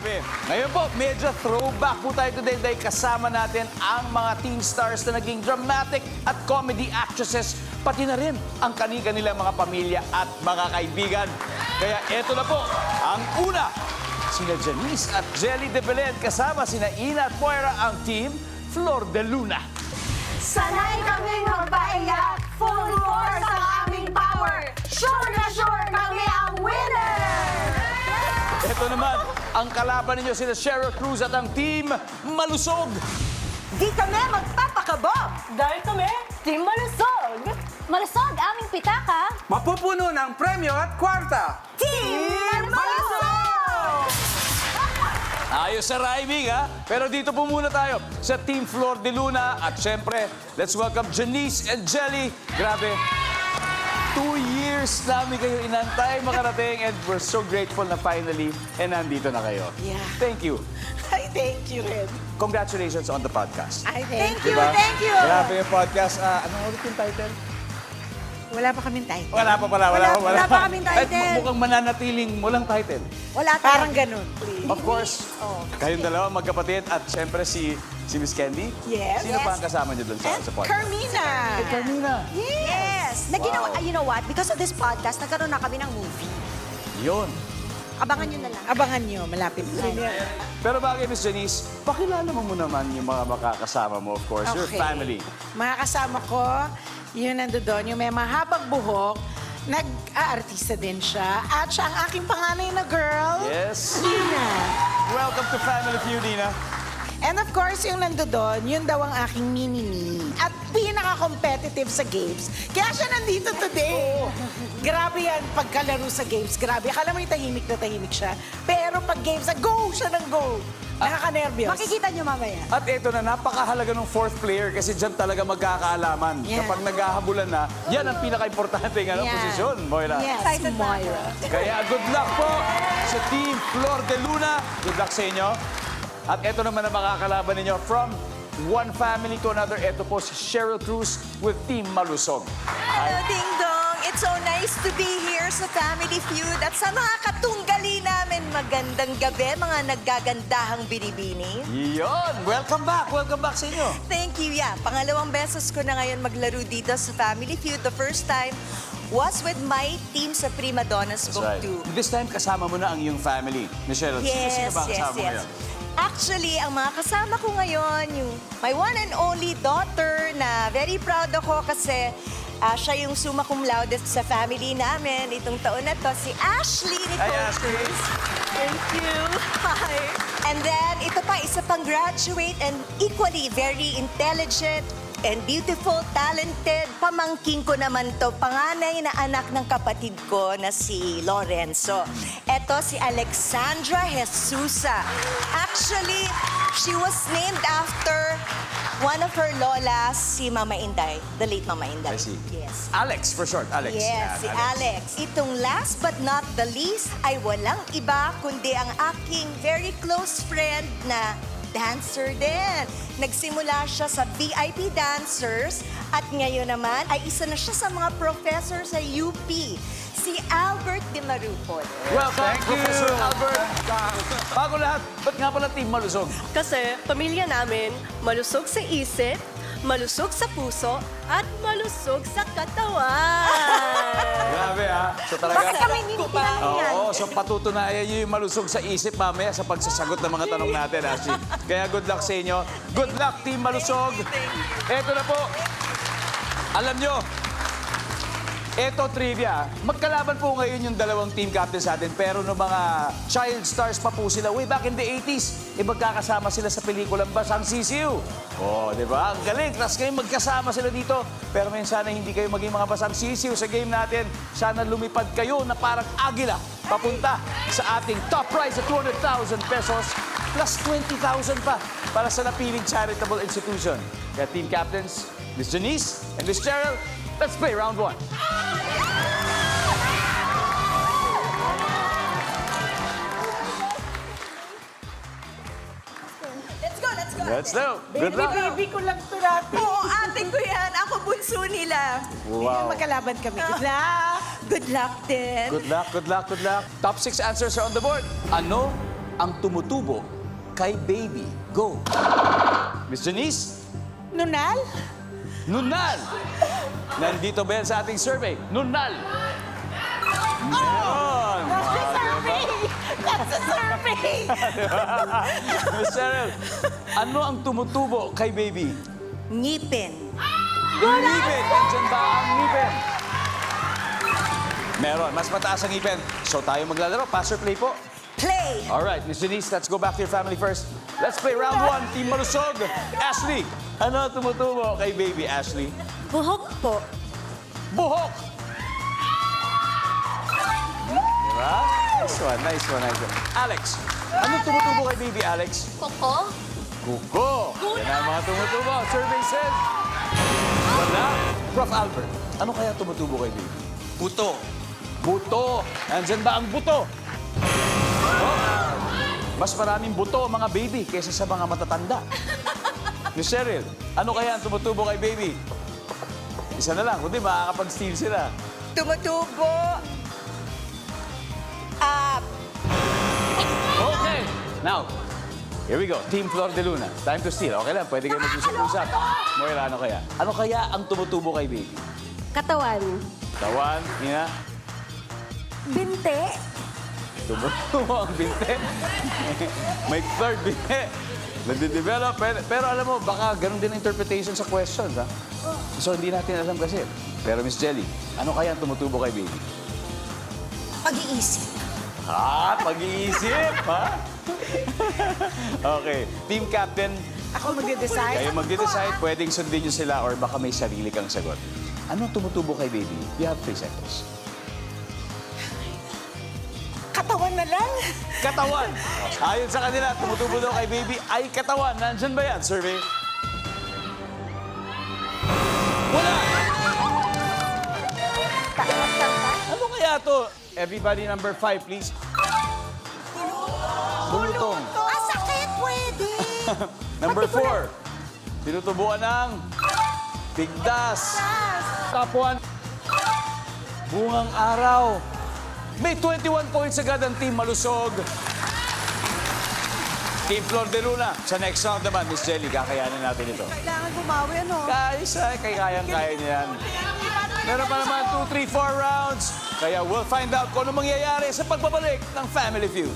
Grabe. Ngayon po, medyo throwback po tayo today dahil kasama natin ang mga teen stars na naging dramatic at comedy actresses, pati na rin ang kanilang mga pamilya at mga kaibigan. Kaya eto na po, ang una, sina Janice at Jelly de Belen kasama sina Ina at Moira ang team Flor de Luna. Sanay kaming magpaiyak, full force ang aming power. Sure na sure kami ang winner! Ito naman, ang kalaban ninyo sina Cheryl Cruz at ang team Malusog. Di kami magpapakabog! Dahil kami, Team Malusog! Malusog aming pitaka. Mapupuno ng premyo at kwarta. Team Malusog! Ayos sa rhyming, ha? Pero dito po muna tayo sa Team Flor de Luna. At syempre, let's welcome Janice and Jelly. Grabe, 2 years namin kayo inantay makarating and we're so grateful na finally nandito na kayo. Yeah. Thank you. Ay, thank you rin. Congratulations on the podcast. Ay, thank you, Diba? thank you! Grabe yung podcast. Anong ulit yung title? Wala pa kaming title. Wala pa pala. Wala pa kaming title. At mukhang mananatiling walang title. Wala parang ganun. Of course, kayong dalawa magkapatid at syempre si Miss Candy. Yes. Sino pa ang kasama niyo doon sa podcast? Carmina! Carmina. Yes! Wow. You know what? Because of this podcast, nagkaroon na kami ng movie. Yun. Abangan nyo na lang. Abangan nyo, malapit na. Pero bagay, Miss Janice, pakilala mo naman yung mga makakasama mo, of course, your family. Mga kasama ko, yun nandoon, yung may mahabang buhok, nag-aartista din siya, at siya ang aking panganay na girl, Yes. Nina. Welcome to Family Feud, Nina. And of course, yung nandoon, yun daw ang aking mini-me. At pinaka-competitive sa games. Kaya siya nandito today. Grabe yan, pagkalaro sa games. Grabe. Akala mo yung tahimik na tahimik siya. Pero pag games, go siya ng go. Nakaka-nervyos. Makikita nyo mamaya. At ito na, napakahalaga ng fourth player kasi dyan talaga magkakaalaman. Yeah. Kapag naghahabulan na, yan ang pinaka-importante ng posisyon, Moira. Yes, Excited na Moira. Kaya good luck po sa Team Flor de Luna. Good luck sa inyo. At ito naman ang makakalaban ninyo from one family to another. Ito po si Cheryl Cruz with Team Malusog. Hello, Ding Dong! It's so nice to be here sa Family Feud. At sa mga katunggali namin, magandang gabi, mga naggagandahang binibini. Yun! Welcome back sa inyo. Thank you, yeah. Pangalawang beses ko na ngayon maglaro dito sa Family Feud. The first time was with my team sa Prima Donnas Book 2. This time, kasama mo na ang iyong family. Michelle, sino ba ang kasama mo ngayon? Actually, ang mga kasama ko ngayon, yung my one and only daughter na very proud ako kasi siya yung summa cum laude sa family namin itong taon na to, si Ashley Nicole. Hi, Ashley. Cruz. Thank you. Hi. And then, ito pa, isa pang graduate and equally very intelligent and beautiful, talented. Pamangkin ko naman to, panganay na anak ng kapatid ko na si Lorenzo. Eto si Alexandra Jesusa. Actually, she was named after one of her lolas, si Mama Inday, the late Mama Inday. I see. Yes. Alex, for short. Alex. Yes, si Yan, Alex. Itong last but not the least ay walang iba kundi ang aking very close friend na dancer din. Nagsimula siya sa VIP Dancers at ngayon naman ay isa na siya sa mga professor sa UP, si Albert de Marupol. Welcome, Professor Albert. Bago lahat, ba't nga pala Team Malusog? Kasi pamilya namin, malusog sa isip, malusog sa puso, at malusog sa katawan. Grabe, ha? So talaga... Bakit kami ninitinang yan? Oo, so patutunayan niyo yung malusog sa isip mamaya sa pagsasagot ng mga tanong natin, Ashley. Kaya good luck sa inyo. Good luck, Team Malusog. Eto na po. Alam nyo, eto trivia. Magkalaban po ngayon yung dalawang team captains natin, pero no mga child stars pa po sila way back in the 80s, magkakasama sila sa pelikulang Basang Sisiw. Oh, di ba? Ang galing. Tapos ngayon magkasama sila dito. Pero ngayon sana hindi kayo maging mga Basang Sisiw sa game natin. Sana lumipad kayo na parang agila papunta sa ating top prize at 200,000 pesos plus 20,000 pa para sa napiling charitable institution. Kaya team captains, Miss Janice and Miss Cheryl, let's play round 1. Let's go. Good luck. Baby ko lang ito natin. Oo, ate ko yan. Ako bunso nila. Wow. Magkalaban kami. Good luck. Good luck din. Good luck, good luck, good luck. Top 6 answers are on the board. Ano ang tumutubo kay baby? Go. Miss Janice? Nunal? Nunal. Nandito ba yan sa ating survey? Nunal. Meron. That's the survey! That's the survey! Miss Cheryl, ano ang tumutubo kay baby? Ngipin. Ngipin. Nandyan ba ang ngipin? Meron. Mas mataas ang ngipin. So tayo maglalaro. Pass or play po? Play. All right, Miss Janice, let's go back to your family first. Let's play round 1, Team Malusog. Ashley, ano ang tumutubo kay baby, Ashley? Buhok po. Buhok! Diba? Nice one, nice one, nice one. Alex, ano tumutubo kay baby, Alex? Koko? Kuko. Yan ang mga tumutubo. Survey says, wala. Prof. Albert, ano kaya tumutubo kay baby? Buto. Buto. Nandyan ba ang buto? Oh. Mas maraming buto ang mga baby kaysa sa mga matatanda. Miss Cheryl, ano kaya ang tumutubo kay baby? Isa na lang, kundi makakapag-steal sila. Tumutubo. Okay, now, here we go. Team Flor de Luna. Time to steal. Okay lang, pwede kayo mag-usap-usap. Moira, ano kaya? Ano kaya ang tumutubo kay baby? Katawan. Tawan, Nina? Binte. Tumutubo ang binte. May third binte. Nade-develop. Pero alam mo, baka ganun din ang interpretation sa questions, ha? So, hindi natin alam kasi. Pero, Miss Jelly, ano kaya ang tumutubo kay baby? Pag-iisip. Pag-iisip, ha? Okay. Team Captain, Ako magde-decide. kayo magde-decide. Pwedeng sundin nyo sila or baka may sarili kang sagot. Ano tumutubo kay baby? You have 3 seconds. Katawan na lang. Katawan. Ayon sa kanila, tumutubo daw kay baby ay katawan. Nandyan ba yan, survey? Wala! Ano kaya to? Everybody, number 5, please. Bulutong. Sakit, pwede. Number 4, tinutubuan ng tigdas. Top 1, bungang araw. May 21 points agad ang Team Malusog. Team Flor de Luna. Sa next round naman, Miss Jelly, kakayanin natin ito. Kailangan bumawi, ano? Kayang-kaya niya yan. Meron pa naman 2, 3, 4 rounds. Kaya we'll find out kung ano mangyayari sa pagbabalik ng Family Feud.